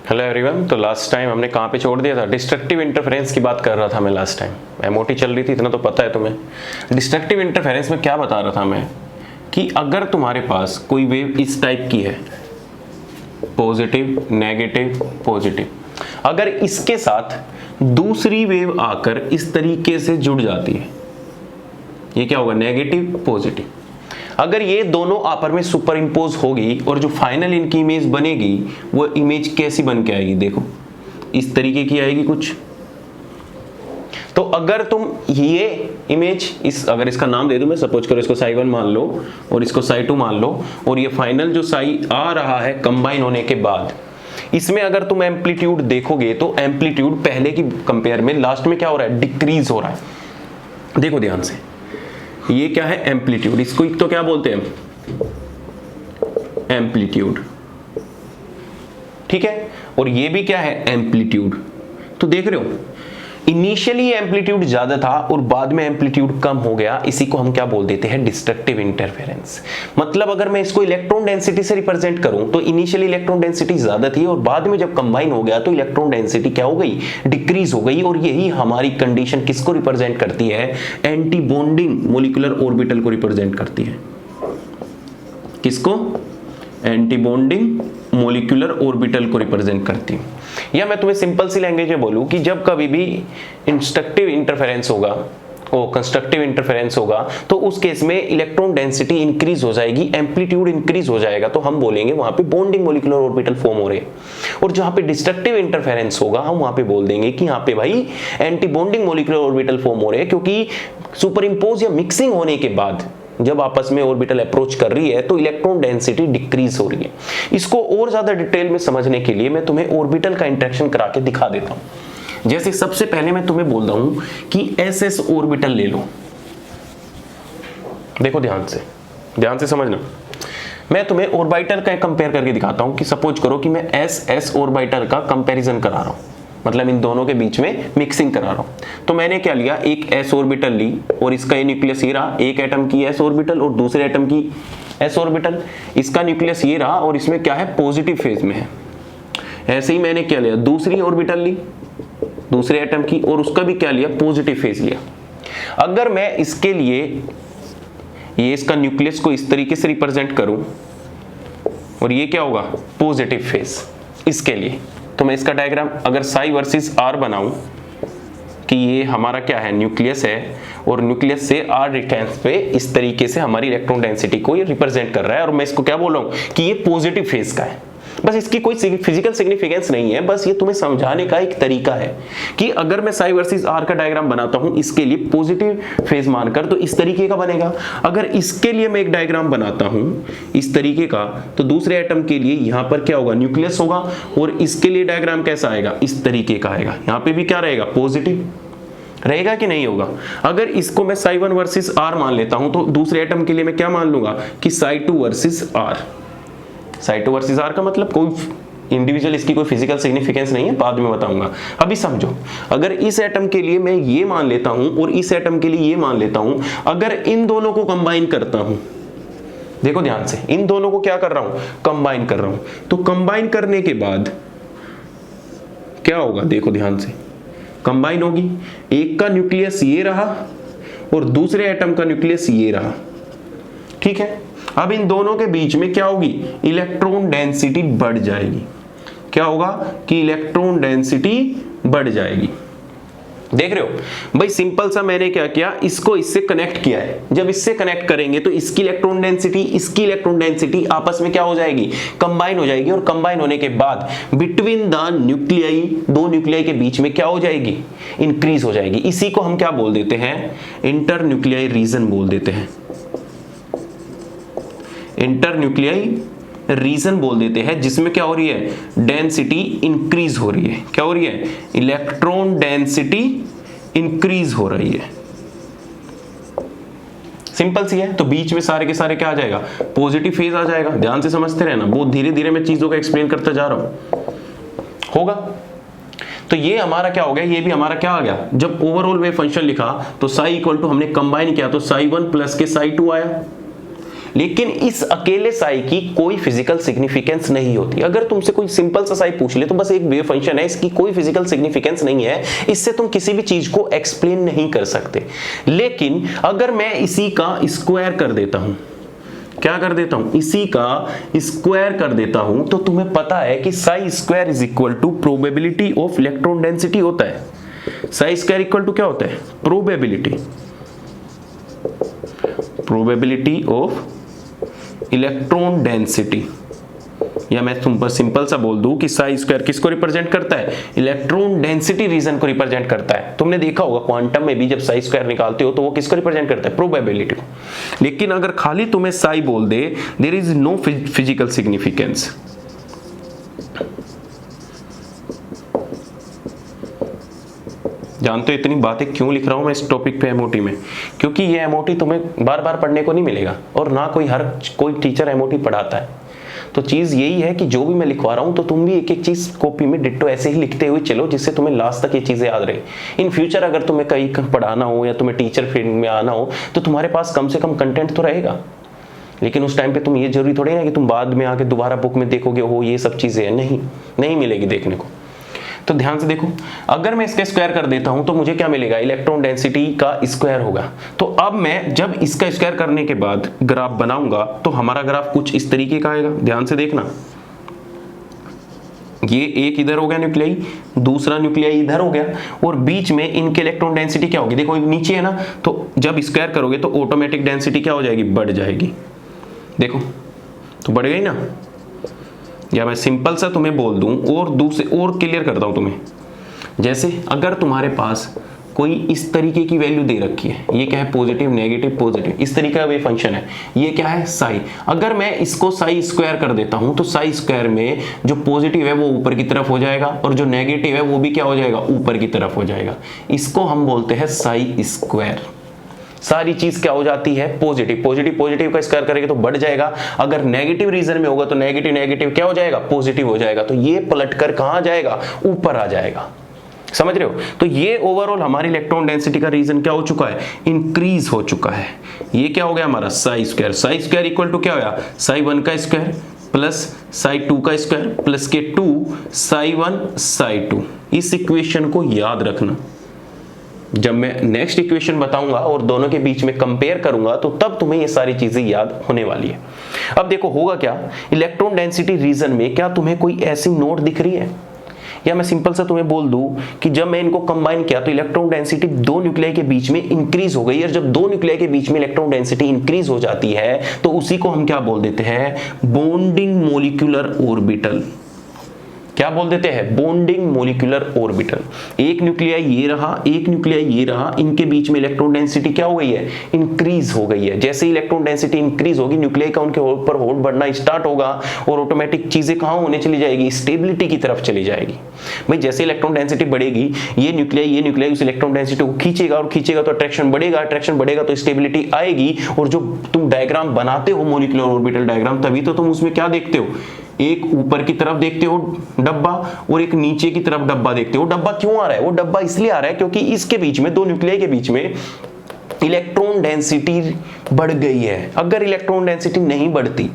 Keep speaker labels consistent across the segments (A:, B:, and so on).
A: Hello everyone. तो last time हमने कहाँ पे छोड़ दिया था? डिस्ट्रक्टिव इंटरफेरेंस की बात कर रहा था मैं लास्ट टाइम। एमओटी चल रही थी, इतना तो पता है तुम्हें। डिस्ट्रक्टिव इंटरफेरेंस में क्या बता रहा था मैं कि अगर तुम्हारे पास कोई वेव इस टाइप की है, पॉजिटिव नेगेटिव पॉजिटिव, अगर इसके साथ दूसरी वेव आकर इस तरीके से जुड़ जाती है, ये क्या होगा? Negative positive. अगर ये दोनों आपस में सुपर इंपोज होगी और जो फाइनल इनकी इमेज बनेगी वो इमेज कैसी बन के आएगी? देखो इस तरीके की आएगी कुछ। तो अगर तुम ये इमेज अगर इसका नाम दे दूं मैं, सपोज करो इसको साई 1 मान लो और इसको साई 2 मान लो, और ये फाइनल जो साई आ रहा है कंबाइन होने के बाद, इसमें अगर तुम एम्पलीट्यूड देखोगे तो एम्पलीट्यूड पहले की कंपेयर में लास्ट में क्या हो रहा है? डिक्रीज हो रहा है। देखो ध्यान से, ये क्या है? एम्पलीट्यूड। इसको तो क्या बोलते हैं? एम्पलीट्यूड, ठीक है। और ये भी क्या है? एम्पलीट्यूड। तो देख रहे हो, इनिशियली एम्पलीट्यूड ज्यादा था और बाद में एम्पलीट्यूड कम हो गया। इसी को हम क्या बोल देते हैं? Destructive interference. मतलब अगर मैं इसको इलेक्ट्रॉन डेंसिटी से रिप्रेजेंट करूं तो इनिशियली इलेक्ट्रॉन डेंसिटी ज्यादा थी और बाद में जब कंबाइन हो गया तो इलेक्ट्रॉन डेंसिटी क्या हो गई? डिक्रीज हो गई। और यही हमारी कंडीशन किसको रिप्रेजेंट करती है? एंटी बॉन्डिंग मॉलिक्यूलर ऑर्बिटल को रिप्रेजेंट करती है। किसको? एंटी बॉन्डिंग मॉलिक्यूलर ऑर्बिटल को रिप्रेजेंट करती है। या मैं तुम्हें सिंपल सी लैंग्वेज में बोलूं कि जब कभी भी इंस्ट्रक्टिव इंटरफेरेंस होगा और कंस्ट्रक्टिव इंटरफेरेंस होगा तो उस केस में इलेक्ट्रॉन डेंसिटी इंक्रीज हो जाएगी, एम्पलीट्यूड इंक्रीज हो जाएगा, तो हम बोलेंगे वहां पे बॉन्डिंग मॉलिक्यूलर ऑर्बिटल फॉर्म हो रहे हैं। और जहां पे डिस्ट्रक्टिव इंटरफेरेंस होगा हम वहां पे बोल देंगे कि यहाँ पे भाई anti bonding molecular orbital form हो रहे हैं, क्योंकि सुपर इंपोज या मिक्सिंग होने के बाद जब आपस में ऑर्बिटल अप्रोच कर रही है तो इलेक्ट्रॉन डेंसिटी डिक्रीज हो रही है। इसको और ज्यादा डिटेल में समझने के लिए मैं तुम्हें ऑर्बिटल का इंटरेक्शन करा के दिखा देता हूं। जैसे सबसे पहले मैं तुम्हें बोलता हूं कि एसएस ऑर्बिटल ले लो। देखो ध्यान से समझना। मैं तुम्हें ऑर्बिटल का कंपेयर करके दिखाता हूं कि सपोज करो कि मैं एस एस ऑर्बिटल का कंपैरिजन करा रहा हूं, मतलब इन दोनों के बीच में मिक्सिंग करा रहा हूं। तो मैंने क्या लिया? एक एस ऑर्बिटल ली और इसका ये न्यूक्लियस ये रहा, एक एटम की एस ऑर्बिटल और दूसरे एटम की एस ऑर्बिटल। इसका न्यूक्लियस ये रहा और इसमें क्या है? पॉजिटिव फेज में है। ऐसे ही मैंने क्या लिया? दूसरी ऑर्बिटल ली दूसरे एटम की और उसका भी क्या लिया? पॉजिटिव फेज लिया। अगर मैं इसके लिए ये इसका न्यूक्लियस को इस तरीके से रिप्रेजेंट करूं और ये क्या होगा? पॉजिटिव फेज इसके लिए, तो मैं इसका डायग्राम अगर साई वर्सेस आर बनाऊं कि ये हमारा क्या है? न्यूक्लियस है और न्यूक्लियस से आर डिस्टेंस पे इस तरीके से हमारी इलेक्ट्रॉन डेंसिटी को ये रिप्रेजेंट कर रहा है, और मैं इसको क्या बोल रहा हूं कि ये पॉजिटिव फेज का है। बस इसकी कोई फिजिकल सिग्निफिकेंस नहीं है, बस ये तुम्हें समझाने का एक तरीका है कि अगर मैं साई वर्सेस आर का डायग्राम बनाता हूं इसके लिए पॉजिटिव फेज मानकर तो इस तरीके का बनेगा। अगर इसके लिए मैं एक डायग्राम बनाता हूं इस तरीके का तो दूसरे एटम के लिए यहां पर क्या होगा? न्यूक्लियस होगा, और इसके लिए डायग्राम कैसा आएगा? इस तरीके का आएगा। यहां पे भी क्या रहेगा? पॉजिटिव रहेगा कि नहीं होगा? अगर इसको मैं साई 1 वर्सेस आर मान लेता हूं तो दूसरे एटम के लिए मैं क्या मान लूंगा कि psi 2 versus R. Psi 2 versus R का मतलब कोई इंडिविजुअल इसकी कोई फिजिकल सिग्निफिकेंस नहीं है, बाद में बताऊंगा। अभी समझो, अगर इस एटम के लिए मैं ये मान लेता हूं और इस एटम के लिए ये मान लेता हूं, अगर इन दोनों को कंबाइन करता हूं, देखो ध्यान से, इन दोनों को क्या कर रहा हूं? कंबाइन कर रहा हूं। तो कंबाइन करने के बाद क्या होगा? देखो ध्यान से, कंबाइन होगी। एक का न्यूक्लियस ये रहा और दूसरे एटम का न्यूक्लियस ये रहा, ठीक है। अब इन दोनों के बीच में क्या होगी? इलेक्ट्रॉन डेंसिटी बढ़ जाएगी। क्या होगा कि इलेक्ट्रॉन डेंसिटी बढ़ जाएगी। देख रहे हो भाई, सिंपल सा मैंने क्या किया? इसको इससे कनेक्ट किया है। जब इससे कनेक्ट करेंगे तो इसकी इलेक्ट्रॉन डेंसिटी इसकी इलेक्ट्रॉन डेंसिटी आपस में क्या हो जाएगी? कंबाइन हो जाएगी, और कंबाइन होने के बाद बिटवीन द न्यूक्लियाई, दो न्यूक्लियाई के बीच में क्या हो जाएगी? इंक्रीज हो जाएगी। इसी को हम क्या बोल देते हैं? इंटर न्यूक्लियाई रीजन बोल देते हैं। इंटर न्यूक्लियाई रीजन बोल देते हैं, जिसमें क्या हो रही है? डेंसिटी इंक्रीज हो रही है। क्या हो रही है? इलेक्ट्रॉन डेंसिटी इंक्रीज हो रही है। सिंपल सी है। तो बीच में सारे के सारे क्या आ जाएगा? पॉजिटिव फेज आ जाएगा। ध्यान से समझते रहना, बहुत धीरे धीरे मैं चीजों को एक्सप्लेन करता जा रहा हूं। होगा तो ये हमारा क्या हो गया? ये भी हमारा क्या आ गया? जब ओवरऑल वेव फंक्शन लिखा तो साई इक्वल टू हमने कंबाइन किया तो साई 1 प्लस के साई 2 आया। लेकिन इस अकेले साई की कोई फिजिकल सिग्निफिकेंस नहीं होती। अगर तुमसे कोई सिंपल सा साई पूछ ले तो बस एक वेव फंक्शन है, इसकी कोई फिजिकल सिग्निफिकेंस नहीं है, इससे तुम किसी भी चीज को एक्सप्लेन नहीं कर सकते। लेकिन अगर मैं इसी का स्क्वायर कर देता हूं, क्या कर देता हूं, इसी का स्क्वायर कर देता हूं, तो तुम्हें पता है कि psi square is equal to probability of electron density होता है। साई स्क्वायर इक्वल टू क्या होता है, प्रोबेबिलिटी ऑफ इलेक्ट्रॉन डेंसिटी। या मैं तुम पर सिंपल सा बोल दूं कि साई स्क्वायर किसको रिप्रेजेंट करता है, इलेक्ट्रॉन डेंसिटी रीजन को रिप्रेजेंट करता है। तुमने देखा होगा क्वांटम में भी जब साई स्क्वायर निकालते हो तो वो किसको रिप्रेजेंट करता है, प्रोबेबिलिटी को। लेकिन अगर खाली तुम्हें साई बोल दे, there is no physical significance. जानते हो इतनी बातें क्यों लिख रहा हूं मैं इस टॉपिक पे एमओटी में, क्योंकि ये एमओटी तुम्हें बार बार पढ़ने को नहीं मिलेगा और ना कोई टीचर एमओटी पढ़ाता है। तो चीज यही है कि जो भी मैं लिखवा रहा हूं तो तुम भी एक एक चीज कॉपी में डिट्टो ऐसे ही लिखते हुए चलो, जिससे तुम्हें लास्ट तक ये चीजें याद रहे। इन फ्यूचर अगर तुम्हें कहीं पढ़ाना हो या तुम्हें टीचर फील्ड में आना हो तो तुम्हारे पास कम से कम कंटेंट तो रहेगा। लेकिन उस टाइम पे तुम ये जरूरी थोड़ी ना कि तुम बाद में आके दोबारा बुक में देखोगे हो ये सब चीजें हैं, नहीं मिलेगी देखने को। तो ध्यान से देखो, अगर मैं इसका स्क्वायर कर देता हूं तो मुझे क्या मिलेगा, इलेक्ट्रॉन डेंसिटी का स्क्वायर होगा। तो अब मैं जब इसका स्क्वायर करने के बाद ग्राफ बनाऊंगा तो हमारा ग्राफ कुछ इस तरीके का आएगा। ध्यान से देखना, ये एक इधर हो गया न्यूक्लियाई, दूसरा न्यूक्लियाई इधर हो गया, और बीच में इनके इलेक्ट्रॉन डेंसिटी क्या होगी, देखो नीचे है ना, तो जब स्क्वायर करोगे तो ऑटोमेटिक डेंसिटी क्या हो जाएगी, बढ़ जाएगी। देखो तो बढ़ गई ना। या मैं सिंपल सा तुम्हें बोल दूं और दूसरे और क्लियर करता हूं तुम्हें। जैसे अगर तुम्हारे पास कोई इस तरीके की वैल्यू दे रखी है, ये क्या है, पॉजिटिव नेगेटिव पॉजिटिव, इस तरीके का वेव फंक्शन है, ये क्या है, साई। अगर मैं इसको साई स्क्वायर कर देता हूं तो साई स्क्वायर में जो पॉजिटिव है वो ऊपर की तरफ हो जाएगा और जो नेगेटिव है वो भी क्या हो जाएगा, ऊपर की तरफ हो जाएगा। इसको हम बोलते हैं साई स्क्वायर। सारी चीज क्या हो जाती है, पॉजिटिव। पॉजिटिव का स्क्वायर करेंगे तो बढ़ जाएगा, अगर नेगेटिव रीजन में होगा तो नेगेटिव क्या हो जाएगा, पॉजिटिव हो जाएगा। तो ये पलटकर कहां जाएगा, ऊपर आ जाएगा। समझ रहे हो। तो ये ओवरऑल हमारी इलेक्ट्रॉन डेंसिटी का रीजन क्या हो चुका है, इंक्रीज हो चुका है। ये क्या हो गया हमारा psi square. Psi square equal to क्या होगा, साई 1 का स्क्वायर प्लस साई 2 का स्क्वायर प्लस के 2 साई 1 साई 2। इस इक्वेशन को याद रखना। जब मैं नेक्स्ट इक्वेशन बताऊंगा और दोनों के बीच में कंपेयर करूंगा तो तब तुम्हें ये सारी चीजें याद होने वाली है। अब देखो होगा क्या, इलेक्ट्रॉन डेंसिटी रीजन में क्या तुम्हें कोई ऐसी नोट दिख रही है, या मैं सिंपल सा तुम्हें बोल दूं कि जब मैं इनको कंबाइन किया तो इलेक्ट्रॉन डेंसिटी दो न्यूक्लियाई के बीच में इंक्रीज हो गई। और जब दो न्यूक्लियाई के बीच में इलेक्ट्रॉन डेंसिटी इंक्रीज हो जाती है तो उसी को हम क्या बोल देते हैं, बॉन्डिंग मोलिकुलर ऑर्बिटल। क्या बोल देते हैं, बॉन्डिंग मोलिकुलर ऑर्बिटल। एक न्यूक्लियाई ये रहा, एक न्यूक्लियाई ये रहा, इनके बीच में इलेक्ट्रॉन डेंसिटी क्या हो गई है, इंक्रीज हो गई है। जैसे ही इलेक्ट्रॉन डेंसिटी इंक्रीज होगी न्यूक्लियाई का उनके ऊपर होल्ड बढ़ना स्टार्ट होगा और ऑटोमेटिक चीजें कहां होने चली जाएगी, स्टेबिलिटी की तरफ चली जाएगी। भाई जैसे इलेक्ट्रॉन डेंसिटी बढ़ेगी, ये न्यूक्लियाई उस इलेक्ट्रॉन डेंसिटी को खींचेगा और खींचेगा तो अट्रैक्शन बढ़ेगा तो स्टेबिलिटी आएगी। और जो तुम डायग्राम बनाते हो मोलिकुलर ऑर्बिटल डायग्राम, तभी तो तुम उसमें क्या देखते हो, एक ऊपर की तरफ देखते हो डब्बा और एक नीचे की तरफ डब्बा देखते हो। डब्बा क्यों आ रहा है, वो डब्बा इसलिए आ रहा है क्योंकि इसके बीच में, दो न्यूक्लियाई के बीच में इलेक्ट्रॉन डेंसिटी बढ़ गई है। अगर इलेक्ट्रॉन डेंसिटी नहीं बढ़ती,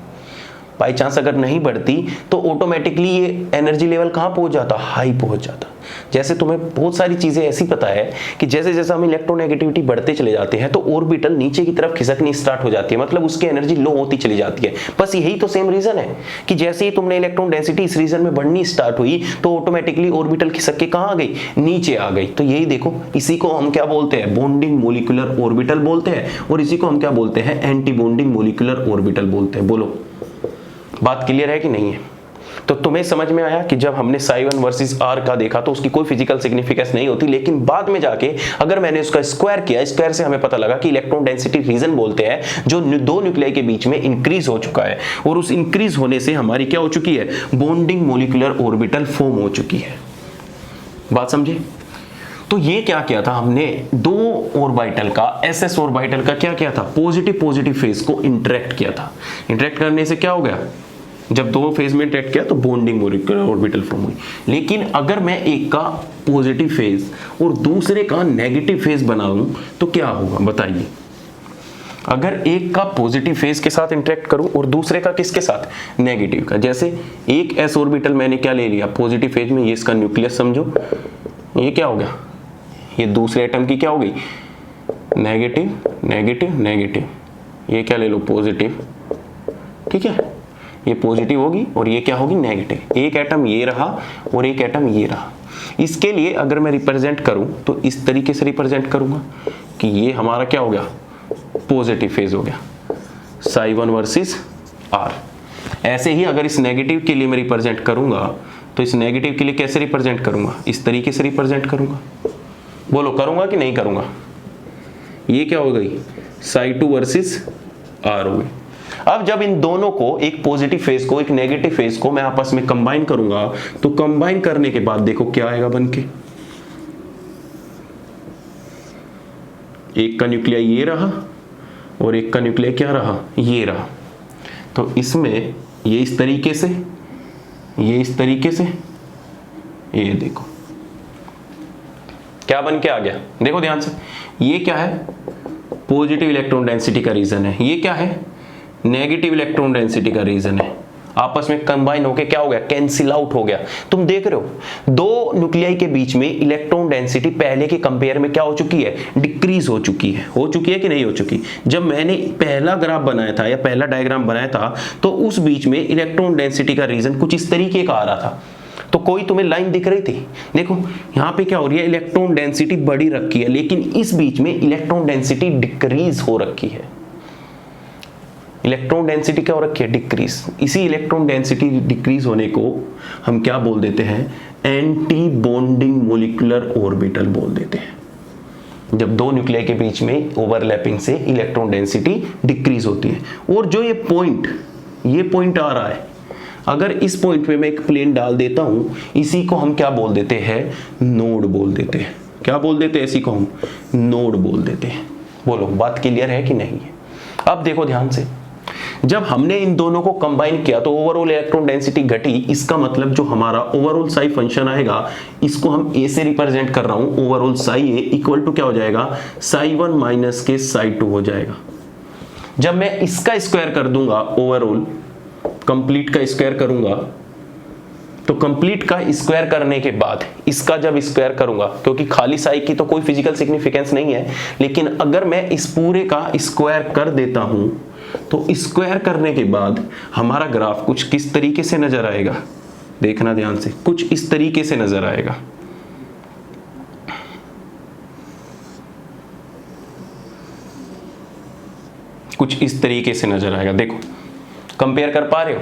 A: बाई चांस अगर नहीं बढ़ती, तो ऑटोमेटिकली ये एनर्जी लेवल कहां पहुंच जाता, हाई पहुंच जाता। जैसे तुम्हें बहुत सारी चीजें ऐसी पता है कि जैसे जैसे हम इलेक्ट्रोनेगेटिविटी बढ़ते चले जाते हैं तो ऑर्बिटल नीचे की तरफ खिसकनी स्टार्ट हो जाती है, मतलब उसकी एनर्जी लो होती चली जाती है। बस यही तो सेम रीजन है कि जैसे ही तुमने इलेक्ट्रॉन डेंसिटी इस रीजन में बढ़नी स्टार्ट हुई तो ऑटोमेटिकली ऑर्बिटल खिसक के कहां आ गई, नीचे आ गई। तो यही देखो, इसी को हम क्या बोलते हैं, बॉन्डिंग मोलिकुलर ऑर्बिटल बोलते हैं, और इसी को हम क्या बोलते हैं, एंटी बॉन्डिंग मोलिकुलर ऑर्बिटल बोलते हैं। बोलो बात क्लियर है कि नहीं है। तो तुम्हें समझ में आया कि जब हमने साई 1 वर्सेस आर का देखा तो उसकी कोई फिजिकल सिग्निफिकेंस नहीं होती, लेकिन बाद में जाके अगर मैंने उसका स्क्वायर किया, स्क्वायर से हमें पता लगा कि इलेक्ट्रॉन डेंसिटी रीजन बोलते हैं जो दो न्यूक्लियाई के बीच में इंक्रीज हो चुका है, और उस इंक्रीज होने से हमारी क्या हो चुकी है, बॉन्डिंग मोलिकुलर ऑर्बिटल फॉर्म हो चुकी है। बात समझे। तो ये क्या किया था हमने, दो ऑर्बिटल का, एसएस ऑर्बिटल का क्या किया था, पॉजिटिव फेज को इंटरेक्ट किया था। इंटरेक्ट करने से क्या हो गया, जब दो फेज में इंटरेक्ट किया तो बॉन्डिंग मोलिकुलर ऑर्बिटल फॉर्म हुई। लेकिन अगर मैं एक का पॉजिटिव फेज और दूसरे का नेगेटिव फेज बनाऊं तो क्या होगा बताइए। अगर एक का पॉजिटिव फेज के साथ इंटरेक्ट करूं और दूसरे का किसके साथ, नेगेटिव का, जैसे एक s ऑर्बिटल मैंने क्या ले लिया पॉजिटिव फेज में, ये इसका न्यूक्लियस समझो, ये क्या हो गया, ये दूसरे एटम की क्या हो गई, नेगेटिव नेगेटिव नेगेटिव, ये क्या ले लो पॉजिटिव, ठीक है, ये पॉजिटिव होगी और ये क्या होगी नेगेटिव, एक एटम ये रहा और एक एटम ये रहा। इसके लिए अगर मैं रिप्रेजेंट करूं तो इस तरीके से रिप्रेजेंट करूंगा कि ये हमारा क्या हो गया, पॉजिटिव फेज हो गया, psi1 वर्सेस r। ऐसे ही अगर इस नेगेटिव के लिए मैं रिप्रेजेंट करूंगा तो इस नेगेटिव के लिए कैसे रिप्रेजेंट करूंगा, इस तरीके से रिप्रेजेंट करूंगा, बोलो करूंगा कि नहीं करूंगा, ये क्या हो गई, psi2 वर्सेस r हो गई। अब जब इन दोनों को, एक पॉजिटिव फेज को एक नेगेटिव फेज को मैं आपस में कंबाइन करूंगा तो कंबाइन करने के बाद देखो क्या आएगा बनके, एक का न्यूक्लियाई ये रहा और एक का न्यूक्लियाई क्या रहा, ये रहा। तो इसमें ये इस तरीके से, ये इस तरीके से, ये देखो क्या बन के आ गया, देखो ध्यान से, ये क्या है, पॉजिटिव इलेक्ट्रॉन डेंसिटी का रीजन है, ये क्या है, नेगेटिव इलेक्ट्रॉन डेंसिटी का रीजन है, आपस में कंबाइन होके क्या हो गया, कैंसिल आउट हो गया। तुम देख रहे हो दो न्यूक्लियाई के बीच में इलेक्ट्रॉन डेंसिटी पहले के कंपेयर में क्या हो चुकी है, डिक्रीज हो चुकी है कि नहीं हो चुकी। जब मैंने पहला ग्राफ बनाया था या पहला डायग्राम बनाया था तो उस बीच में इलेक्ट्रॉन डेंसिटी का रीजन कुछ इस तरीके का आ रहा था, तो कोई तुम्हें लाइन दिख रही थी, देखो यहाँ पे क्या हो रही है, इलेक्ट्रॉन डेंसिटी बढ़ी रखी है लेकिन इस बीच में इलेक्ट्रॉन डेंसिटी डिक्रीज हो रखी है, इलेक्ट्रॉन डेंसिटी क्या हो रखी है, डिक्रीज। इसी इलेक्ट्रॉन डेंसिटी डिक्रीज होने को हम क्या बोल देते हैं, एंटी बॉन्डिंग मोलिकुलर ऑर्बिटल बोल देते हैं। जब दो न्यूक्लियाई के बीच में ओवरलैपिंग से इलेक्ट्रॉन डेंसिटी डिक्रीज होती है। और जो ये पॉइंट आ रहा है, अगर इस पॉइंट पे मैं एक प्लेन डाल देता हूं, इसी को हम क्या बोल देते हैं, नोड बोल देते हैं। क्या बोल देते हैं, इसी को हम नोड बोल देते हैं। बोलो बात क्लियर है कि नहीं है। अब देखो ध्यान से, जब हमने इन दोनों को कंबाइन किया तो ओवरऑल इलेक्ट्रॉन डेंसिटी घटी। इसका मतलब जो हमारा ओवरऑल साई फंक्शन आएगा, इसको हम ए से रिप्रेजेंट कर रहा हूं, overall psi A equal to क्या हो जाएगा, psi1 माइनस के psi2 हो जाएगा। जब मैं इसका स्क्वायर कर दूंगा, ओवरऑल कंप्लीट का स्क्वायर करूंगा, तो कंप्लीट का स्क्वायर करने के बाद इसका जब स्क्वायर करूंगा, क्योंकि खाली साई की तो कोई फिजिकल सिग्निफिकेंस नहीं है, लेकिन अगर मैं इस पूरे का स्क्वायर कर देता हूं तो स्क्वायर करने के बाद हमारा ग्राफ कुछ किस तरीके से नजर आएगा, देखना ध्यान से, कुछ इस तरीके से नजर आएगा। कुछ इस तरीके से नजर आएगा। देखो कंपेयर कर पा रहे हो,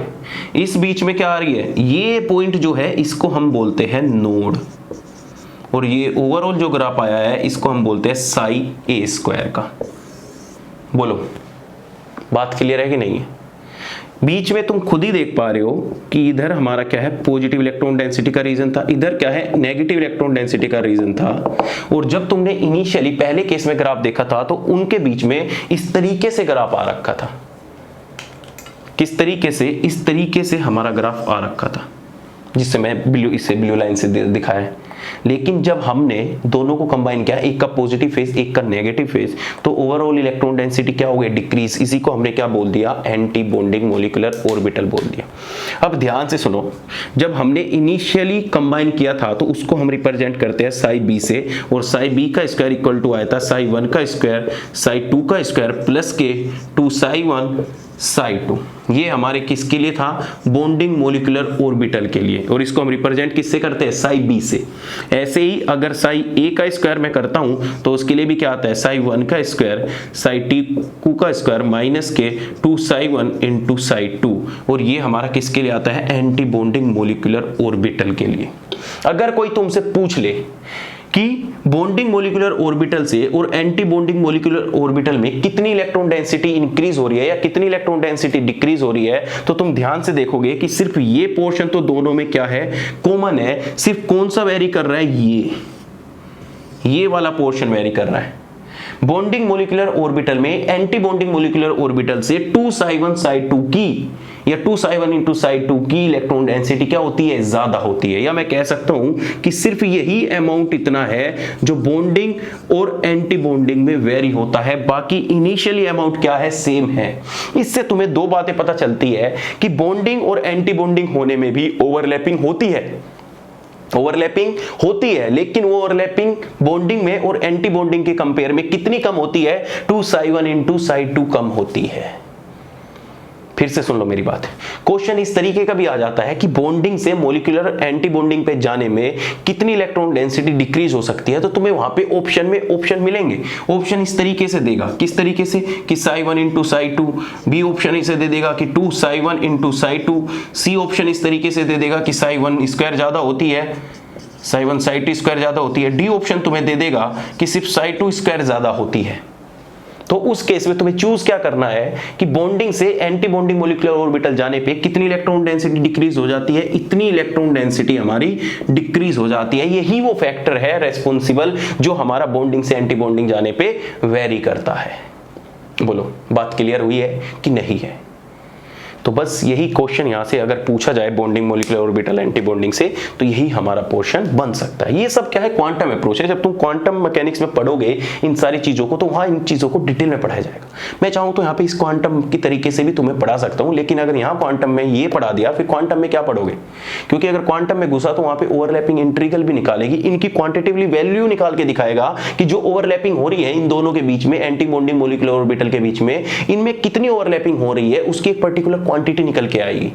A: इस बीच में क्या आ रही है, ये पॉइंट जो है इसको हम बोलते हैं नोड, और ये ओवरऑल जो ग्राफ आया है इसको हम बोलते हैं साई ए स्क्वायर का। बोलो बात क्लियर है कि नहीं है। बीच में तुम खुद ही देख पा रहे हो कि इधर हमारा क्या है, पॉजिटिव इलेक्ट्रॉन डेंसिटी का रीजन था, इधर क्या है, नेगेटिव इलेक्ट्रॉन डेंसिटी का रीजन था। और जब तुमने इनिशियली पहले केस में ग्राफ देखा था तो उनके बीच में इस तरीके से ग्राफ आ रखा था। किस तरीके से, इस तरीके से हमारा ग्राफ आ रखा था, जिससे मैं इसे ब्लू लाइन से दिखाया है। लेकिन जब हमने दोनों को कंबाइन किया, एक का पॉजिटिव फेज एक का नेगेटिव फेज, तो ओवरऑल इलेक्ट्रॉन डेंसिटी क्या हो गई, डिक्रीज। इसी को हमने क्या बोल दिया, एंटी बॉन्डिंग मोलिकुलर ऑर्बिटल बोल दिया। अब ध्यान से सुनो, जब हमने इनिशियली कंबाइन किया था तो उसको हम रिप्रेजेंट करते हैं साई बी से, और साई बी का स्क्वायर इक्वल टू आया था psi1 का स्क्वायर psi2 का स्क्वायर प्लस के 2 psi1 psi2। ये हमारे किसके लिए था, बॉन्डिंग मोलिकुलर ऑर्बिटल के लिए, और इसको हम रिप्रेजेंट किससे करते हैं, साई बी से। ऐसे ही अगर साई ए का स्क्वायर मैं करता हूं तो उसके लिए भी क्या आता है, psi1 का स्क्वायर psi2 का स्क्वायर माइनस के 2 psi1 इंटू psi2, और ये हमारा किसके लिए आता है, एंटी बॉन्डिंग मोलिकुलर ऑर्बिटल के लिए। अगर कोई तुमसे पूछ ले कि बॉन्डिंग मोलिकुलर ऑर्बिटल से और एंटी बॉन्डिंग मोलिकुलर ऑर्बिटल में कितनी इलेक्ट्रॉन डेंसिटी इंक्रीज हो रही है या कितनी इलेक्ट्रॉन डेंसिटी डिक्रीज हो रही है, तो तुम ध्यान से देखोगे कि सिर्फ ये पोर्शन तो दोनों में क्या है, कॉमन है। सिर्फ कौन सा वेरी कर रहा है, ये वाला पोर्शन वेरी कर रहा है। बॉन्डिंग मोलिकुलर ऑर्बिटल में एंटी बॉन्डिंग मोलिकुलर ऑर्बिटल से 2 psi1 psi2 की या 2 psi1 into psi2 की इलेक्ट्रॉन डेंसिटी क्या होती है, ज्यादा होती है। या मैं कह सकता हूं कि सिर्फ यही अमाउंट इतना है जो बॉन्डिंग और एंटी बॉन्डिंग में वेरी होता है, बाकी इनिशियली अमाउंट क्या है, सेम है। इससे तुम्हें दो बातें पता चलती है कि बॉन्डिंग और एंटी बॉन्डिंग होने में भी ओवरलैपिंग होती है, ओवरलैपिंग होती है, लेकिन वो ओवरलैपिंग बॉन्डिंग में और एंटी बॉन्डिंग के कंपेयर में कितनी कम होती है, 2 psi1 into psi2 कम होती है। फिर से सुन लो मेरी बात। क्वेश्चन इस तरीके का भी आ जाता है कि बॉन्डिंग से मोलिकुलर एंटी बॉन्डिंग पे जाने में कितनी इलेक्ट्रॉन डेंसिटी डिक्रीज हो सकती है, तो तुम्हें वहां पे ऑप्शन में ऑप्शन मिलेंगे। ऑप्शन इस तरीके से देगा, किस तरीके से कि psi1 into psi2, B option इसे दे देगा कि 2 psi1 into psi2, C option इस तरीके से दे देगा कि psi1 स्क्वायर ज्यादा होती है, psi1 psi2 स्क्वायर ज्यादा होती है, डी ऑप्शन तुम्हें दे देगा कि सिर्फ psi2 स्क्वायर ज्यादा होती है। तो उस केस में तुम्हें चूज क्या करना है कि बॉन्डिंग से एंटी बॉन्डिंग मोलिकुलर ऑर्बिटल जाने पे कितनी इलेक्ट्रॉन डेंसिटी डिक्रीज हो जाती है, इतनी इलेक्ट्रॉन डेंसिटी हमारी डिक्रीज हो जाती है। यही वो फैक्टर है रेस्पॉन्सिबल जो हमारा बॉन्डिंग से एंटी बॉन्डिंग जाने पे वेरी करता है। बोलो बात क्लियर हुई है कि नहीं है? तो बस यही क्वेश्चन यहां से अगर पूछा जाए bonding molecular orbital anti bonding से, तो यही हमारा पोर्शन बन सकता है। ये सब क्या है, क्वांटम अप्रोच है। जब तुम क्वांटम मैकेनिक्स में पढ़ोगे इन सारी चीजों को, तो वहां इन चीजों को डिटेल में पढ़ाया जाएगा। मैं चाहूं तो यहाँ पे इस क्वांटम की तरीके से भी तुम्हें पढ़ा सकता हूं, लेकिन अगर यहाँ क्वांटम में ये पढ़ा दिया, फिर क्वांटम में क्या पढ़ोगे? क्योंकि अगर क्वांटम में घुसा तो वहां पे ओवरलैपिंग इंटीग्रल भी निकालेगी, इनकी क्वांटिटेटिवली वैल्यू निकाल के दिखाएगा कि जो ओवरलैपिंग हो रही है इन दोनों के बीच में, एंटी बॉन्डिंग मोलिकुलर ऑर्बिटल के बीच में, इनमें कितनी ओवरलैपिंग हो रही है उसकी एक पर्टिकुलर क्वांटिटी निकल के आएगी।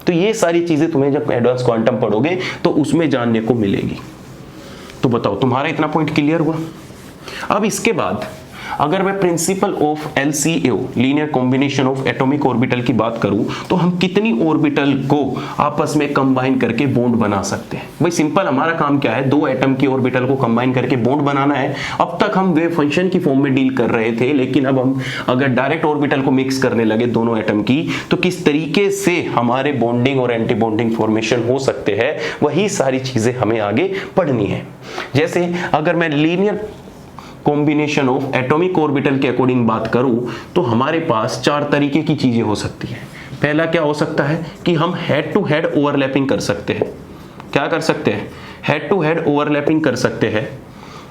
A: तो ये सारी चीजें तुम्हें जब एडवांस क्वांटम पढ़ोगे तो उसमें जानने को मिलेगी। तो बताओ तुम्हारा इतना पॉइंट क्लियर हुआ? अब इसके बाद अगर मैं principle of LCO linear combination of atomic orbital की बात करूं, तो हम कितनी ऑर्बिटल को आपस में कंबाइन करके बॉन्ड बना सकते हैं? भाई सिंपल, हमारा काम क्या है, दो एटम की ऑर्बिटल को कंबाइन करके बॉन्ड बनाना है। अब तक हम वेव फंक्शन की फॉर्म में डील कर रहे थे, लेकिन अब हम अगर डायरेक्ट ऑर्बिटल को मिक्स करने लगे दोनों एटम की, तो किस तरीके से हमारे बॉन्डिंग और एंटी बॉन्डिंग फॉर्मेशन हो सकते हैं, वही सारी चीजें हमें आगे पढ़नी है। जैसे अगर मैं linear combination of atomic orbital के अकॉर्डिंग बात करूं, तो हमारे पास चार तरीके की चीजें हो सकती हैं। पहला क्या हो सकता है कि हम हेड टू हेड ओवरलैपिंग कर सकते हैं। क्या कर सकते हैं? हेड टू हेड ओवरलैपिंग कर सकते हैं,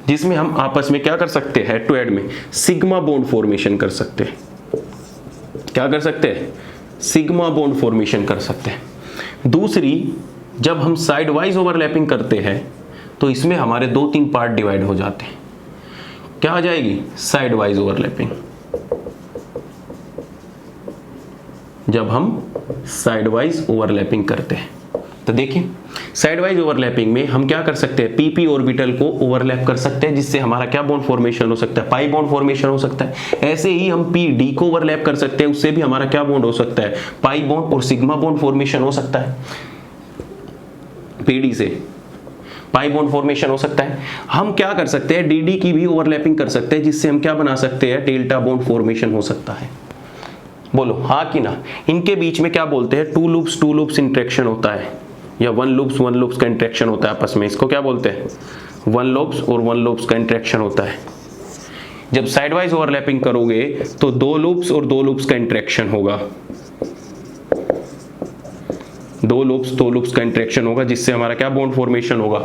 A: जिसमें हम आपस में क्या कर सकते हैं, हेड टू हेड में सिग्मा बॉन्ड फॉर्मेशन कर सकते हैं। क्या कर सकते हैं? सिग्मा बॉन्ड फॉर्मेशन कर सकते हैं। दूसरी, जब हम साइड वाइज ओवरलैपिंग करते हैं तो इसमें हमारे 2-3 पार्ट डिवाइड हो जाते हैं। क्या आ जाएगी? Side wise overlapping. जब हम साइड वाइज ओवरलैपिंग करते हैं तो देखिए, साइड वाइज ओवरलैपिंग में हम क्या कर सकते हैं, PP ऑर्बिटल को ओवरलैप कर सकते हैं, जिससे हमारा क्या बॉन्ड फॉर्मेशन हो सकता है, पाई बॉन्ड फॉर्मेशन हो सकता है। ऐसे ही हम PD को ओवरलैप कर सकते हैं, उससे भी हमारा क्या बॉन्ड हो सकता है, पाई बॉन्ड और सिग्मा बॉन्ड फॉर्मेशन हो सकता है। PD से पाई बॉन्ड फॉर्मेशन हो सकता है। हम क्या कर सकते हैं, DD की भी ओवरलैपिंग कर सकते हैं, जिससे हम क्या बना सकते हैं, डेल्टा बॉन्ड फॉर्मेशन हो सकता है। बोलो हाँ कि ना? इनके बीच में क्या बोलते हैं, टू लूप्स इंटरेक्शन होता है, या वन लूप्स का इंटरेक्शन होता है आपस में। इसको क्या बोलते हैं, वन लूप्स का इंटरेक्शन होता है। जब साइड वाइज ओवरलैपिंग करोगे तो दो लूप्स का इंटरेक्शन होगा, दो लूप्स का इंटरेक्शन होगा, जिससे हमारा क्या बॉन्ड फॉर्मेशन होगा,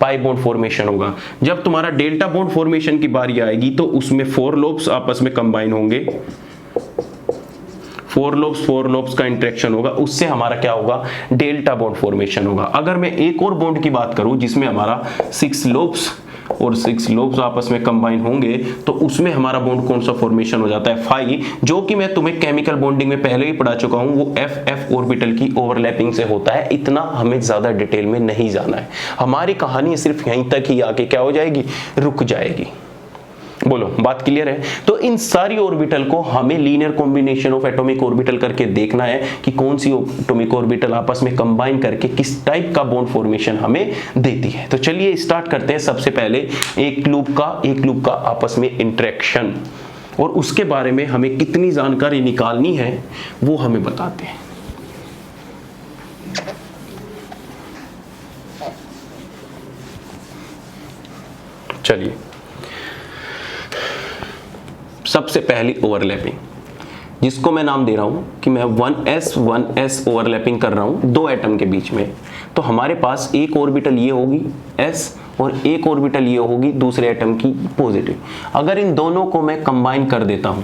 A: पाई बॉन्ड फॉर्मेशन होगा। जब तुम्हारा डेल्टा बॉन्ड फॉर्मेशन की बारी आएगी तो उसमें 4 लूप्स आपस में कंबाइन होंगे, 4 लूप्स का इंटरेक्शन होगा, उससे हमारा क्या होगा, डेल्टा बॉन्ड फॉर्मेशन होगा। अगर मैं एक और बॉन्ड की बात करूं जिसमें हमारा 6 लूप्स आपस में कंबाइन होंगे, तो उसमें हमारा बॉन्ड कौन सा फॉर्मेशन हो जाता है, फाई, जो कि मैं तुम्हें केमिकल बॉन्डिंग में पहले ही पढ़ा चुका हूं, वो FF ऑर्बिटल की ओवरलैपिंग से होता है। इतना हमें ज्यादा डिटेल में नहीं जाना है, हमारी कहानी सिर्फ यहीं तक ही आके क्या हो जाएगी, रुक जाएगी। बोलो बात क्लियर है? तो इन सारी ऑर्बिटल को हमें linear combination of atomic orbital करके देखना है कि कौन सी एटॉमिक ऑर्बिटल आपस में कंबाइन करके किस टाइप का बॉन्ड फॉर्मेशन हमें देती है। तो चलिए स्टार्ट करते हैं। सबसे पहले एक लूप का आपस में इंटरेक्शन, और उसके बारे में हमें कितनी जानकारी निकालनी है वो हमें बताते हैं। चलिए सबसे पहली ओवरलैपिंग, जिसको मैं नाम दे रहा हूं कि मैं 1s ओवरलैपिंग कर रहा हूं दो एटम के बीच में, तो हमारे पास एक ऑर्बिटल ये होगी s और एक ऑर्बिटल ये होगी दूसरे एटम की पॉजिटिव। अगर इन दोनों को मैं कंबाइन कर देता हूं,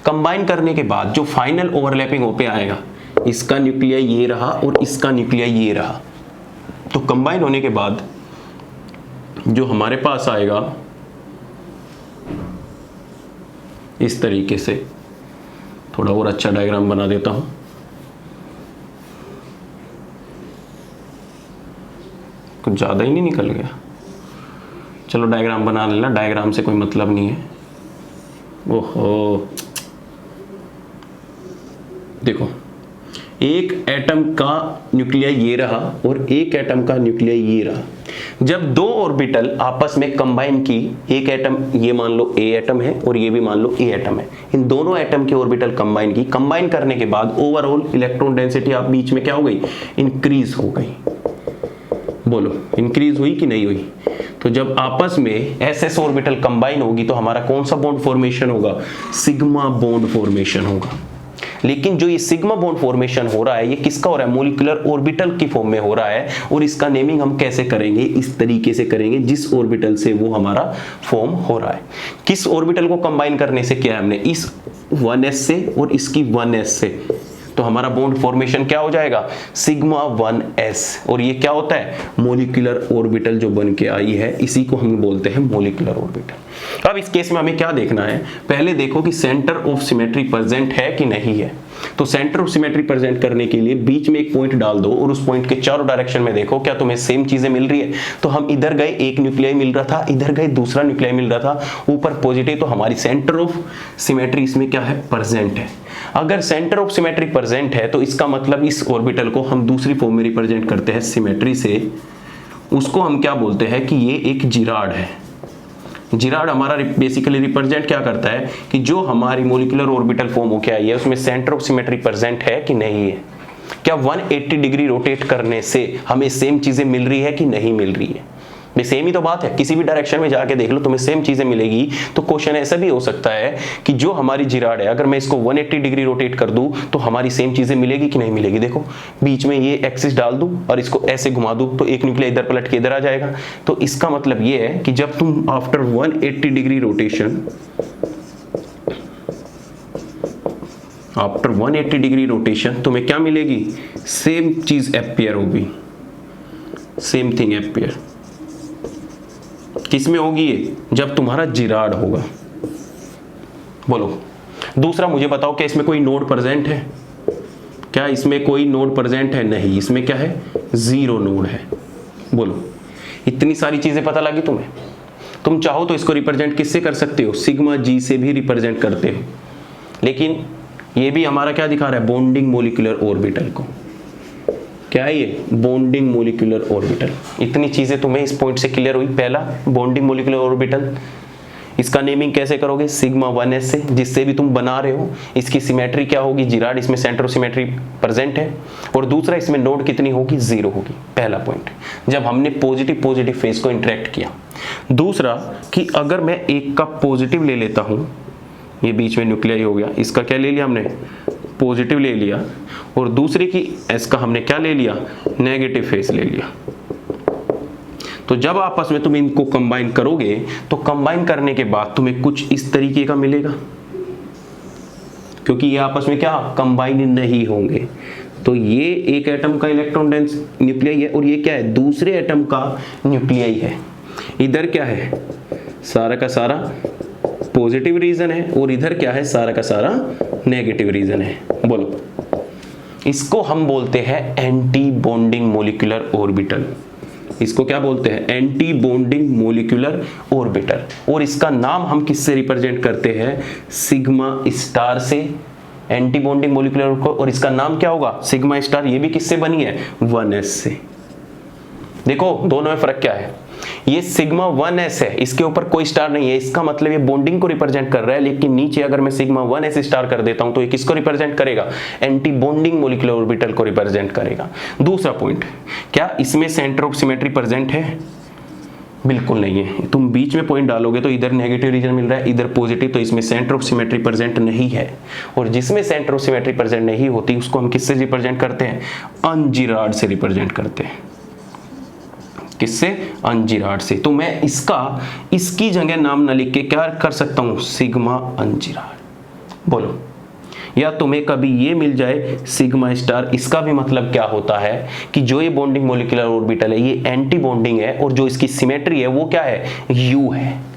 A: कंबाइन करने के बाद जो फाइनल ओवरलैपिंग हो पे आएगा, इसका न्यूक्लियर ये रहा और इसका न्यूक्लियर ये रहा, तो कंबाइन होने के बाद जो हमारे पास आएगा इस तरीके से, थोड़ा और अच्छा डायग्राम बना देता हूं, कुछ ज्यादा ही नहीं निकल गया, चलो डायग्राम बना लेना, डायग्राम से कोई मतलब नहीं है। ओहो, देखो एक एटम का न्यूक्लियर ये रहा और एक एटम का न्यूक्लियर ये रहा। जब दो ऑर्बिटल आपस में कंबाइन की, एक एटम ये मान लो ए एटम है और ये भी मान लो ए एटम है, इन दोनों एटम के ऑर्बिटल कंबाइन की, कंबाइन करने के बाद ओवरऑल इलेक्ट्रॉन डेंसिटी आप बीच में क्या हो गई, इंक्रीज हो गई। बोलो इंक्रीज हुई कि नहीं हुई? तो जब आपस में एस ऑर्बिटल कंबाइन होगी तो हमारा कौन सा बॉन्ड फॉर्मेशन होगा, सिग्मा बॉन्ड फॉर्मेशन होगा। लेकिन जो ये सिग्मा बॉन्ड फॉर्मेशन हो रहा है ये किसका हो रहा है, मॉलिक्यूलर ऑर्बिटल की फॉर्म में हो रहा है, और इसका नेमिंग हम कैसे करेंगे, इस तरीके से करेंगे जिस ऑर्बिटल से वो हमारा फॉर्म हो रहा है। किस ऑर्बिटल को कंबाइन करने से किया है हमने, इस 1s से और इसकी 1s से, तो हमारा बॉन्ड फॉर्मेशन क्या हो जाएगा, सिग्मा 1s, और ये क्या होता है, मॉलिक्यूलर ऑर्बिटल जो बन के आई है, इसी को हम बोलते हैं मॉलिक्यूलर ऑर्बिटल। अब इस केस में हमें क्या देखना है, पहले देखो कि सेंटर ऑफ सिमेट्री प्रेजेंट है कि नहीं है। तो सेंटर ऑफ सिमेट्री प्रेजेंट करने के लिए बीच में एक पॉइंट डाल दो और उस पॉइंट के चारों डायरेक्शन में देखो क्या तुम्हें सेम चीजें मिल रही है। तो हम इधर गए एक न्यूक्लियर मिल रहा था, इधर गए दूसरा न्यूक्लियर मिल रहा था, ऊपर पॉजिटिव, तो हमारी सेंटर ऑफ सिमेट्री इसमें क्या है, प्रेजेंट है। अगर सेंटर ऑफ सिमेट्री प्रेजेंट है तो इसका मतलब इस ऑर्बिटल को हम दूसरी फॉर्म में रिप्रेजेंट करते हैं सिमेट्री से, उसको हम क्या बोलते हैं कि ये एक जिराड है। जिराड हमारा बेसिकली रिप्रेजेंट क्या करता है कि जो हमारी मॉलिक्यूलर ऑर्बिटल फॉर्म होके आई है उसमें सेंटर ऑफ सिमेट्री प्रेजेंट है कि नहीं है, क्या 180 डिग्री रोटेट करने से हमें सेम चीजें मिल रही है कि नहीं मिल रही है। ये सेम ही तो बात है, किसी भी डायरेक्शन में जाके देख लो तुम्हें सेम चीजें मिलेगी। तो क्वेश्चन ऐसा भी हो सकता है कि जो हमारी जिराड है अगर मैं इसको 180 डिग्री रोटेट कर दूं तो हमारी सेम चीजें मिलेगी कि नहीं मिलेगी। देखो बीच में ये एक्सिस डाल दूं और इसको ऐसे घुमा दूं तो एक न्यूक्लियर इधर पलट के इधर आ जाएगा। तो इसका मतलब ये है कि जब तुम after 180 degree rotation, after 180 degree rotation तुम्हें क्या मिलेगी, सेम चीज अपीयर होगी, सेम थिंग अपीयर। किसमें होगी ये, जब तुम्हारा जिराड होगा। बोलो दूसरा मुझे बताओ क्या इसमें कोई नोड प्रेजेंट है, क्या इसमें कोई नोड प्रेजेंट है, नहीं, इसमें क्या है, जीरो नोड है। बोलो इतनी सारी चीजें पता लगी तुम्हें। तुम चाहो तो इसको रिप्रेजेंट किससे कर सकते हो, सिग्मा जी से भी रिप्रेजेंट करते हो, लेकिन ये भी हमारा क्या दिखा रहा है, बॉन्डिंग मॉलिक्यूलर ऑर्बिटल को। क्या है ये, बॉन्डिंग मॉलिक्यूलर ऑर्बिटल। इतनी चीजें तुम्हें इस पॉइंट से क्लियर हुई। पहला बॉन्डिंग मॉलिक्यूलर ऑर्बिटल, इसका नेमिंग कैसे करोगे, सिग्मा 1s से, जिससे भी तुम बना रहे हो। इसकी सिमेट्री क्या होगी, जिराड, इसमें सेंटर ऑफ सिमेट्री प्रेजेंट है। और दूसरा इसमें नोड कितनी होगी, जीरो होगी। पहला पॉइंट जब हमने पॉजिटिव पॉजिटिव फेज को इंटरेक्ट किया। दूसरा कि अगर मैं एक का पॉजिटिव ले लेता हूं, ये बीच में न्यूक्लियर हो गया, इसका क्या ले लिया हमने, पॉजिटिव ले लिया, और दूसरे की एस का हमने क्या ले लिया, नेगेटिव फेस ले लिया। तो जब आपस में तुम इनको कंबाइन करोगे तो कंबाइन करने के बाद तुम्हें कुछ इस तरीके का मिलेगा, क्योंकि ये आपस में क्या कंबाइन नहीं होंगे। तो ये एक एटम का इलेक्ट्रॉन डेंस न्यूक्लियर है और ये क्या है, दूसरे एटम का न्यूक्लियर है। इधर क्या है, सारा का सारा पॉजिटिव रीजन है और इधर क्या है, सारा का सारा नेगेटिव रीजन है। बोलो इसको हम बोलते हैं एंटी बॉन्डिंग मॉलिक्यूलर ऑर्बिटल। इसको क्या बोलते हैं, एंटी बॉन्डिंग मॉलिक्यूलर ऑर्बिटल। और इसका नाम हम किससे रिप्रेजेंट करते हैं, सिग्मा स्टार से, एंटी बॉन्डिंग मॉलिक्यूलर ऑर्बिटल। और इसका नाम क्या होगा, सिग्मा स्टार। ये भी किससे बनी है, 1s से। देखो दोनों में फर्क क्या है, ये सिग्मा 1s है, इसके ऊपर कोई स्टार नहीं है, इसका मतलब ये बॉन्डिंग को रिप्रेजेंट कर रहा है। लेकिन नीचे अगर मैं सिग्मा 1s स्टार कर देता हूं तो ये किसको रिप्रेजेंट करेगा, एंटी बॉन्डिंग मॉलिक्यूलर ऑर्बिटल को रिप्रेजेंट करेगा। दूसरा पॉइंट, क्या इसमें सेंटर ऑफ सिमेट्री प्रेजेंट है, बिल्कुल नहीं है। तुम बीच में पॉइंट डालोगे तो इधर नेगेटिव रीजन मिल रहा है, इधर पॉजिटिव, तो इसमें सेंटर ऑफ सिमेट्री प्रेजेंट नहीं है। और जिसमें सेंटर ऑफ सिमेट्री प्रेजेंट नहीं होती उसको हम किससे रिप्रेजेंट करते हैं? अनजिरार्ड से रिप्रेजेंट करते हैं। किससे? अनजिरार्ड से। तो मैं इसकी जगह नाम न लिख के क्या कर सकता हूं? सिग्मा अनजिरार्ड। बोलो, या तुम्हें कभी ये मिल जाए सिग्मा स्टार, इसका भी मतलब क्या होता है कि जो ये बॉन्डिंग मोलिकुलर ऑर्बिटल है ये एंटी बॉन्डिंग है और जो इसकी सिमेट्री है वो क्या है? यू है।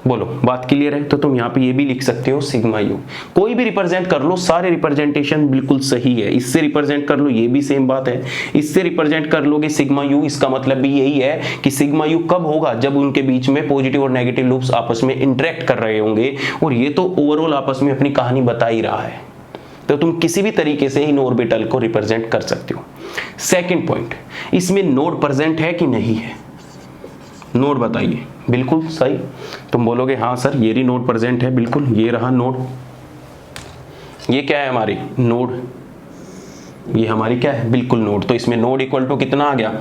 A: बोलो, बात क्लियर है? तो तुम यहाँ पे ये भी लिख सकते हो सिग्मा यू। कोई भी रिप्रेजेंट कर लो, सारे रिप्रेजेंटेशन बिल्कुल सही है। इससे रिप्रेजेंट कर लो, ये भी सेम बात है। इससे रिप्रेजेंट कर लोगे सिग्मा यू, इसका मतलब भी यही है कि सिग्मा यू कब होगा? जब उनके बीच में पॉजिटिव और नेगेटिव लूप्स आपस में इंटरेक्ट कर रहे होंगे। और ये तो ओवरऑल आपस में अपनी कहानी बता ही रहा है। तो तुम किसी भी तरीके से इन ऑर्बिटल को रिप्रेजेंट कर सकते हो। सेकंड पॉइंट, इसमें नोड प्रेजेंट है कि नहीं है? नोड बताइए। बिल्कुल सही। तुम बोलोगे हाँ सर ये भी नोड प्रेजेंट है, बिल्कुल ये रहा नोड। ये क्या है हमारी? नोड। ये हमारी क्या है? बिल्कुल नोड। तो इसमें नोड इक्वल टू कितना आ गया?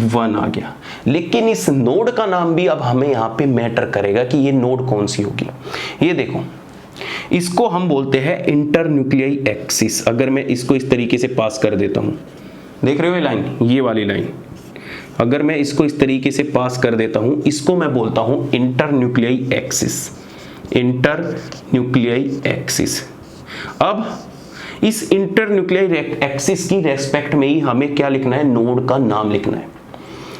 A: 1 आ गया। लेकिन इस नोड का नाम भी अब हमें यहाँ पे मैटर करेगा कि ये नोड कौन सी होगी। ये देखो, इसको हम बोलते हैं इंटरन्यूक्लियाई एक्सिस। अगर मैं इसको इस तरीके से पास कर देता हूं, देख रहे हो ये लाइन, ये वाली लाइन, अगर मैं इसको इस तरीके से पास कर देता हूं, इसको मैं बोलता हूं इंटरन्यूक्लियाई एक्सिस। इंटरन्यूक्लियाई एक्सिस। अब इस इंटरन्यूक्लियाई एक्सिस की रेस्पेक्ट में ही हमें क्या लिखना है? नोड का नाम लिखना है।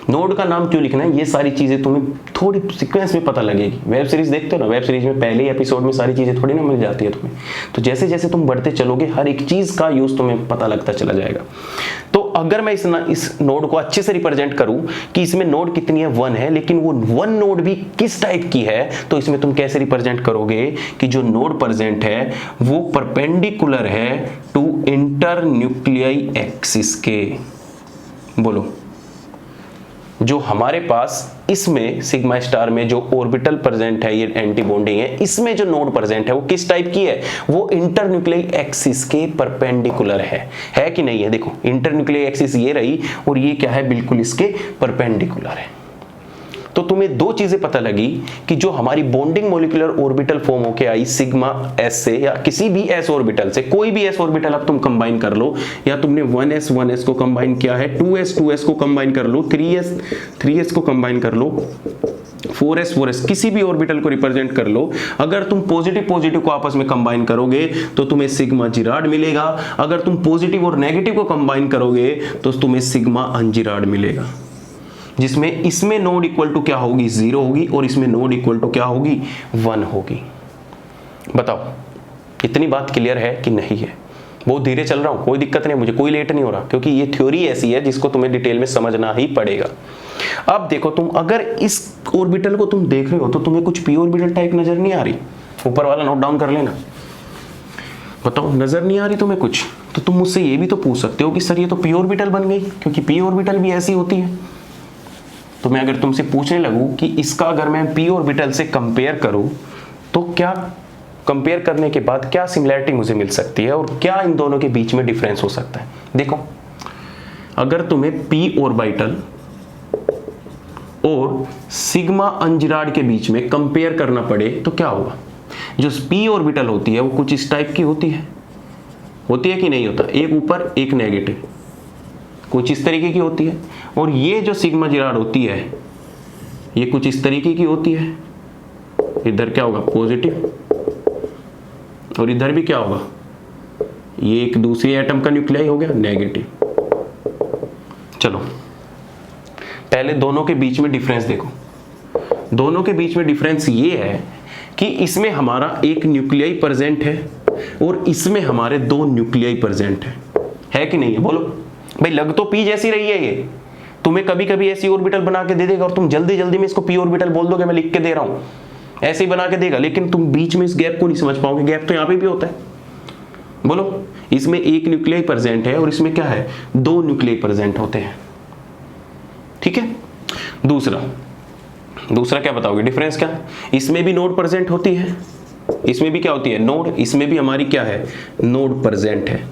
A: नोड का नाम क्यों लिखना है? ये सारी चीजें तुम्हें थोड़ी सीक्वेंस में पता लगेगी। वेब सीरीज देखते हो ना, वेब सीरीज में पहले ही एपिसोड में सारी चीजें थोड़ी ना मिल जाती है तुम्हें। तो जैसे जैसे तुम बढ़ते चलोगे हर एक चीज का यूज तुम्हें पता लगता चला जाएगा। तो अगर मैं इस नोड को अच्छे से रिप्रेजेंट करूं कि इसमें नोड कितनी है? 1 है, लेकिन वो 1 नोड भी किस टाइप की है, तो इसमें तुम कैसे रिप्रेजेंट करोगे कि जो नोड प्रेजेंट है वो परपेंडिकुलर है टू इंटरन्यूक्लियाई एक्सिस के। बोलो, जो हमारे पास इसमें सिग्मा स्टार में जो ऑर्बिटल प्रेजेंट है, ये एंटी बॉन्डिंग है, इसमें जो नोड प्रेजेंट है वो किस टाइप की है? वो इंटरन्यूक्लियाई एक्सिस के परपेंडिकुलर है कि नहीं है? देखो, इंटरन्यूक्लियाई एक्सिस ये रही और ये क्या है? बिल्कुल इसके परपेंडिकुलर है। तो तुम्हें दो चीजें पता लगी कि जो हमारी बॉन्डिंग मोलिकुलर ऑर्बिटल फॉर्म होके आई सिग्मा एस से या किसी भी एस ऑर्बिटल से, कोई भी एस ऑर्बिटल अब तुम कंबाइन कर लो, या तुमने 1s को कंबाइन किया है, 2s को कंबाइन कर लो, 3s को कंबाइन कर लो, 4s किसी भी ऑर्बिटल को रिप्रेजेंट कर लो। अगर तुम पॉजिटिव को आपस में कंबाइन करोगे तो तुम्हें सिग्मा जिराड मिलेगा। अगर तुम पॉजिटिव और नेगेटिव को कंबाइन करोगे तो तुम्हें सिग्मा अनजिराड मिलेगा, जिसमें इसमें नोड इक्वल टू क्या होगी? 0 होगी और इसमें नोड इक्वल टू क्या होगी? 1 होगी। बताओ, इतनी बात क्लियर है कि नहीं है? बहुत धीरे चल रहा हूं, कोई दिक्कत नहीं, मुझे कोई लेट नहीं हो रहा, क्योंकि ये थ्योरी ऐसी है जिसको तुम्हें डिटेल में समझना ही पड़ेगा। अब देखो, तुम अगर इस ऑर्बिटल को तुम देख रहे हो तो तुम्हें कुछ पी ऑर्बिटल टाइप नजर नहीं आ रही? ऊपर वाला नोट डाउन कर लेना। बताओ, नजर नहीं आ रही तुम्हें कुछ? तो तुम मुझसे ये भी तो पूछ सकते हो कि सर ये तो पी ऑर्बिटल बन गई, क्योंकि पी ऑर्बिटल भी ऐसी होती है। तो मैं अगर तुमसे पूछने लगूं कि इसका अगर मैं पी ऑर्बिटल से कंपेयर करूं तो क्या कंपेयर करने के बाद क्या सिमिलरिटी मुझे मिल सकती है और क्या इन दोनों के बीच में डिफरेंस हो सकता है? देखो, अगर तुम्हें पी ऑर्बिटल और सिग्मा अनजिराड के बीच में कंपेयर करना पड़े तो क्या होगा? जो पी ऑर्बिटल होती है वो कुछ इस टाइप की होती है कि नहीं होता? एक ऊपर एक नेगेटिव, कुछ इस तरीके की होती है। और ये जो सिग्मा जिराड होती है ये कुछ इस तरीके की होती है। इधर क्या होगा? पॉजिटिव, और इधर भी क्या होगा? ये एक दूसरी एटम का न्यूक्लियाई हो गया नेगेटिव। चलो, पहले दोनों के बीच में डिफरेंस देखो। दोनों के बीच में डिफरेंस ये है कि इसमें हमारा एक न्यूक्लियाई प्रेजेंट है और इसमें हमारे 2 न्यूक्लियाई प्रेजेंट है कि नहीं है? बोलो भाई, लग तो पी जैसी रही है ये, तुम्हें कभी कभी ऐसी ऑर्बिटल बना के दे देगा और तुम जल्दी जल्दी में इसको पी ऑर्बिटल बोल दोगे, मैं लिख के दे रहा हूं, ऐसे ही बना के देगा, लेकिन तुम बीच में इस गैप को नहीं समझ पाओगे। गैप तो यहां पे भी होता है। बोलो, इसमें एक न्यूक्लियाई प्रेजेंट है और इसमें क्या है? 2 न्यूक्लियाई प्रेजेंट होते हैं। ठीक है। दूसरा क्या बताओगे? डिफरेंस क्या? इसमें भी नोड प्रेजेंट होती है, इसमें भी क्या होती है? नोड। इसमें भी हमारी क्या है? नोड प्रेजेंट है।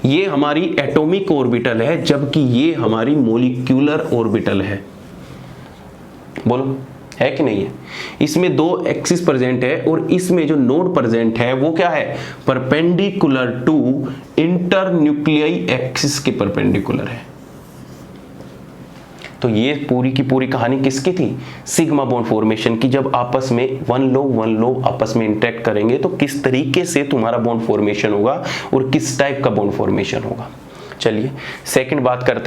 A: ये हमारी एटॉमिक ऑर्बिटल है, जबकि ये हमारी मोलिक्यूलर ऑर्बिटल है। बोलो है कि नहीं है? इसमें दो एक्सिस प्रेजेंट है और इसमें जो नोड प्रेजेंट है वो क्या है? परपेंडिकुलर टू इंटरन्यूक्लियाई एक्सिस के परपेंडिकुलर है। तो ये पूरी की पूरी कहानी किसकी थी? सिग्मा बॉन्ड फॉर्मेशन की। जब आपस में वन लोग आपस में इंटरेक्ट करेंगे तो किस तरीके से तुम्हारा बॉन्ड फॉर्मेशन होगा और किस टाइप का बॉन्ड फॉर्मेशन होगा। चलिए सेकंड बात करते हैं।